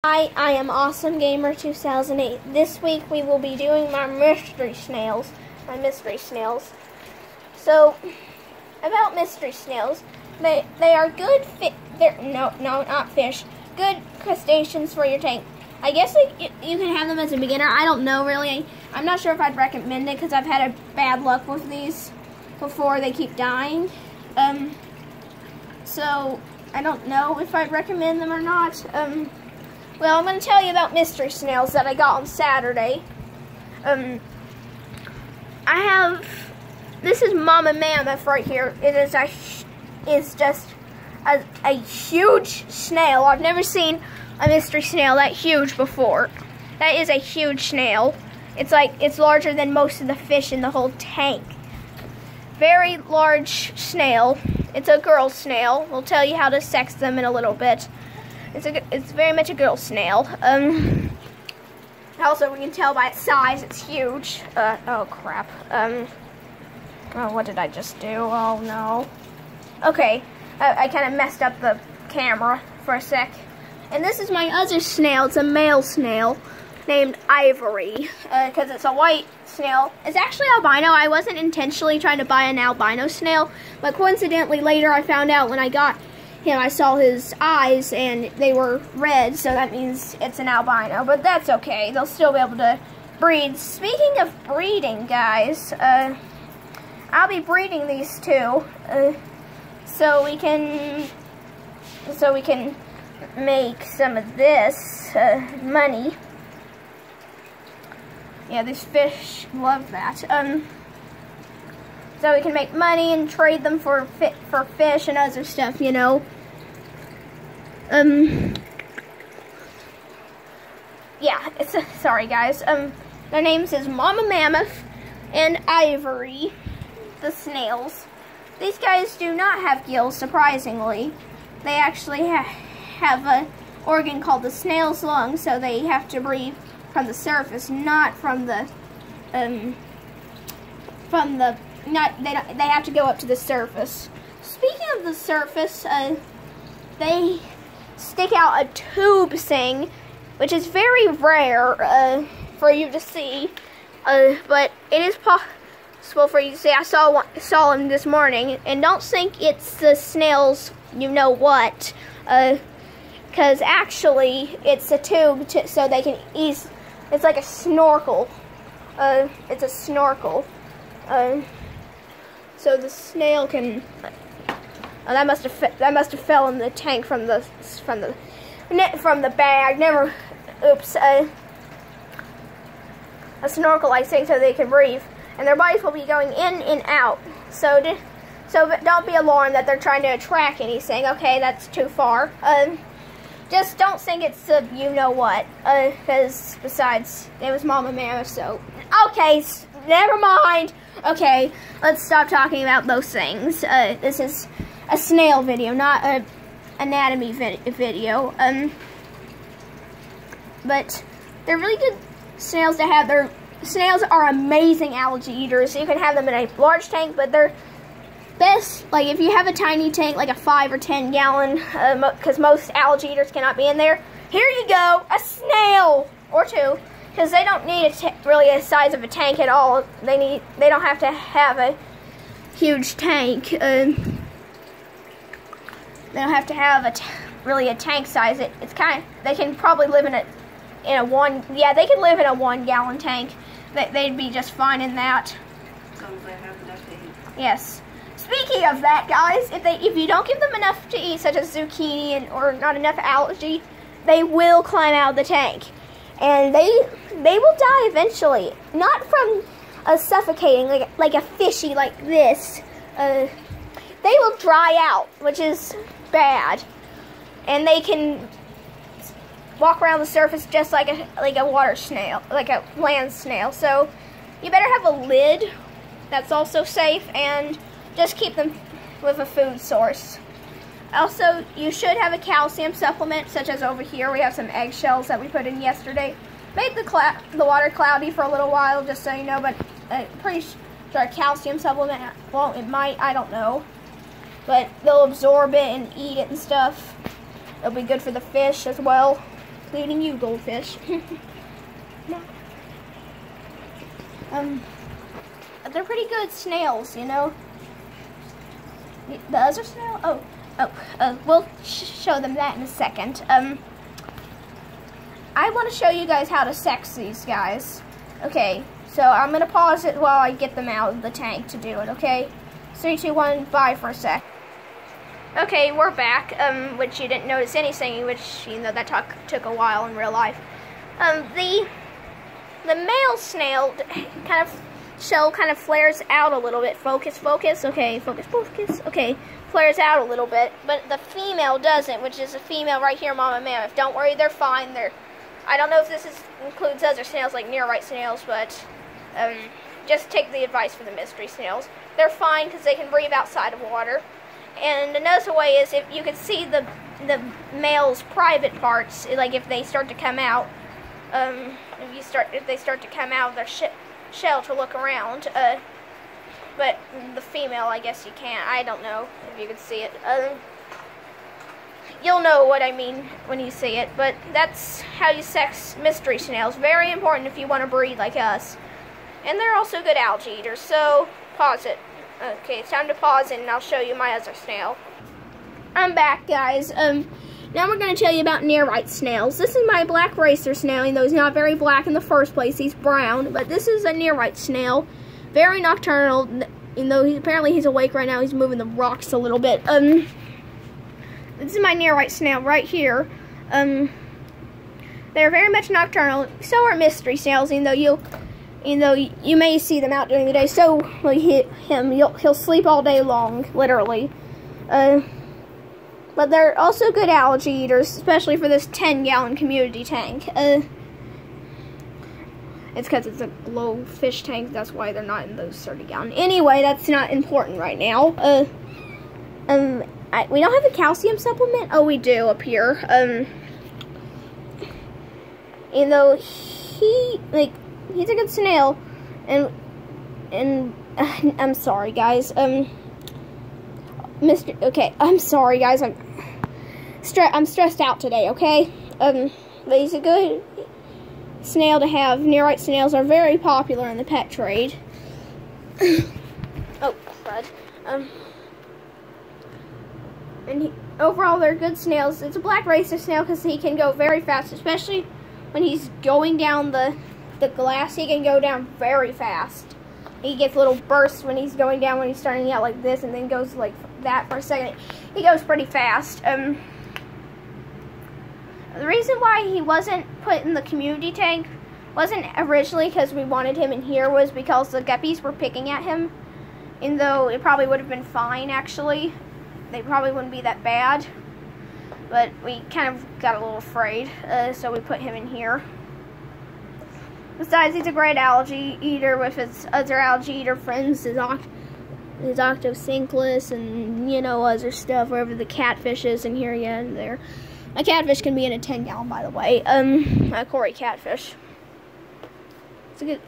Hi, I am Awesome Gamer 2008. This week we will be doing my mystery snails. So, about mystery snails, they are good not fish. Good crustaceans for your tank. I guess you can have them as a beginner. I don't know really. I'm not sure if I'd recommend it because I've had a bad luck with these before. They keep dying. So I don't know if I'd recommend them or not. Well, I'm going to tell you about mystery snails that I got on Saturday. This is Mama Mammoth right here. It is just a huge snail. I've never seen a mystery snail that huge before. That is a huge snail. It's larger than most of the fish in the whole tank. Very large snail. It's a girl snail. We'll tell you how to sex them in a little bit. It's very much a girl snail. Also, we can tell by its size, it's huge. Oh crap. Oh, what did I just do? Oh no. Okay, I kind of messed up the camera for a sec. And this is my other snail. It's a male snail named Ivory, because it's a white snail. It's actually albino. I wasn't intentionally trying to buy an albino snail, but coincidentally later I found out when I got him, I saw his eyes and they were red, so that means it's an albino, but that's okay. They'll still be able to breed. Speaking of breeding, guys, I'll be breeding these two, so we can make some of this money. Yeah, these fish love that. So we can make money and trade them for fish and other stuff, you know. Yeah, sorry guys. Their names is Mama Mammoth and Ivory, the snails. These guys do not have gills, surprisingly. They actually have an organ called the snail's lung, so they have to breathe from the surface, not from the they have to go up to the surface. Speaking of the surface, they stick out a tube thing, which is very rare for you to see, but it is possible for you to see. I saw them this morning, and don't think it's the snails you know what, because actually it's a tube so they can ease. It's like a snorkel. It's a snorkel. So the snail can. Oh, that must have fell in the tank from the bag. Never. Oops. A snorkel, I think, so they can breathe, and their bodies will be going in and out. So don't be alarmed that they're trying to attract anything. Okay, that's too far. Just don't think it's the you know what, because besides, it was Mama Mammoth, so. Okay, never mind. Okay, let's stop talking about those things. This is a snail video, not an anatomy video. But they're really good snails to have. Snails are amazing algae eaters. You can have them in a large tank, but they're best, like if you have a tiny tank, like a 5 or 10 gallon, because most algae eaters cannot be in there. Here you go, a snail or two, because they don't need really a size of a tank at all. They don't have to have a huge tank. They don't have to have really a tank size. It's kind of, they can probably live in a one. Yeah, they could live in a 1 gallon tank. They'd be just fine in that. As long as they have enough to eat. Yes. Speaking of that, guys, if you don't give them enough to eat, such as zucchini or not enough algae, they will climb out of the tank, and they will die eventually. Not from suffocating like a fishy like this. They will dry out, which is bad, and they can walk around the surface just like a water snail, like a land snail. So you better have a lid that's also safe, and just keep them with a food source. Also, you should have a calcium supplement, such as over here. We have some eggshells that we put in yesterday. Made the water cloudy for a little while, just so you know, but I'm pretty sure a calcium supplement, well, it might, I don't know. But they'll absorb it and eat it and stuff. It'll be good for the fish as well. including you, goldfish. They're pretty good snails, you know. The other snail? We'll show them that in a second. I want to show you guys how to sex these guys. Okay, so I'm going to pause it while I get them out of the tank to do it, okay? 3, 2, 1, bye for a sec. Okay, we're back, which you didn't notice any singing, which, you know, that took a while in real life. The male snail shell kind of flares out a little bit. Focus, okay, focus, okay, flares out a little bit, but the female doesn't, which is a female right here, mama mammoth. Don't worry, they're fine. I don't know if this includes other snails like near right snails, but just take the advice for the mystery snails. They're fine because they can breathe outside of water. And another way is if you could see the male's private parts, like if they start to come out, if they start to come out of their shell to look around, but the female, I guess you can't. I don't know if you can see it. You'll know what I mean when you see it, but that's how you sex mystery snails. Very important if you want to breed like us. And they're also good algae eaters, so pause it. Okay, it's time to pause it, and I'll show you my other snail. I'm back, guys. Now we're going to tell you about near right snails. This is my black racer snail, even though he's not very black in the first place. He's brown, but this is a near right snail. Very nocturnal, even though apparently he's awake right now. He's moving the rocks a little bit. This is my near right snail right here. They're very much nocturnal. So are mystery snails, even though you may see them out during the day. So he'll sleep all day long, literally. But they're also good algae eaters, especially for this 10-gallon community tank. It's because it's a glow fish tank. That's why they're not in those 30-gallon. Anyway, that's not important right now. We don't have a calcium supplement. Oh, we do up here. You know, he's a good snail, and I'm sorry, guys. Okay, I'm sorry, guys. I'm stressed out today. Okay. But he's a good snail to have. Near right snails are very popular in the pet trade. Oh, crud. And overall, they're good snails. It's a black racer snail because he can go very fast, especially when he's going down the glass. He can go down very fast. He gets little bursts when he's going down, when he's starting out like this, and then goes like that for a second. He goes pretty fast. The reason why he wasn't put in the community tank wasn't originally because we wanted him in here, was because the guppies were picking at him. And though it probably would have been fine, actually. They probably wouldn't be that bad. But we kind of got a little afraid, so we put him in here. Besides, he's a great algae eater with his other algae eater friends, his octocinchus and, you know, other stuff, wherever the catfish is in here, yeah, and there. A catfish can be in a 10-gallon, by the way. A Cory catfish. It's a good.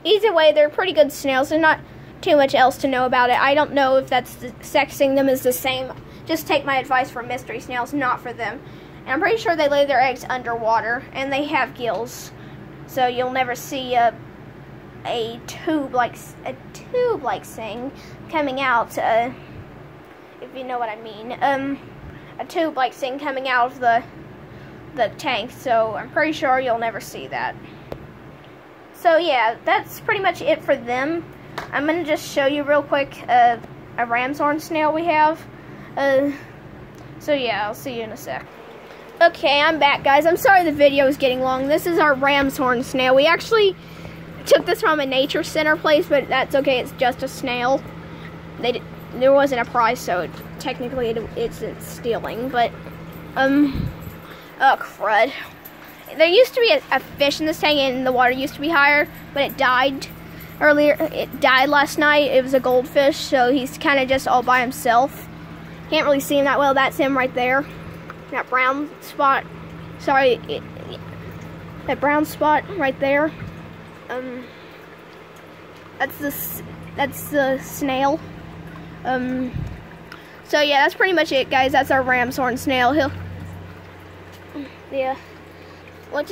Either way, they're pretty good snails. There's not too much else to know about it. I don't know if sexing them is the same. Just take my advice for mystery snails, not for them. And I'm pretty sure they lay their eggs underwater, and they have gills. So you'll never see a tube-like thing coming out, if you know what I mean. A tube-like thing coming out of the tank, so I'm pretty sure you'll never see that. So yeah, that's pretty much it for them. I'm going to just show you real quick a ram's horn snail we have. So yeah, I'll see you in a sec. Okay, I'm back, guys. I'm sorry the video is getting long. This is our ram's horn snail. We actually took this from a nature center place, but that's okay. It's just a snail. There wasn't a price, so technically it's stealing. But oh crud! There used to be a fish in this tank, and the water used to be higher, but it died earlier. It died last night. It was a goldfish, so he's kind of just all by himself. Can't really see him that well. That's him right there. That brown spot. Sorry, that brown spot right there. That's the snail. So yeah, that's pretty much it, guys. That's our ram's horn snail. Yeah. what?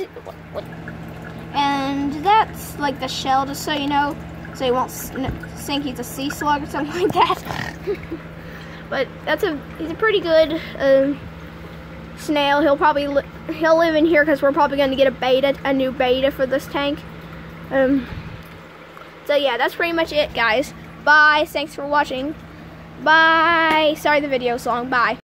And that's like the shell, just so you know, so you won't think he's a sea slug or something like that. But he's a pretty good snail. He'll live in here because we're probably going to get a new beta for this tank. So yeah, that's pretty much it, guys. Bye. Thanks for watching. Bye. Sorry the video's long. Bye.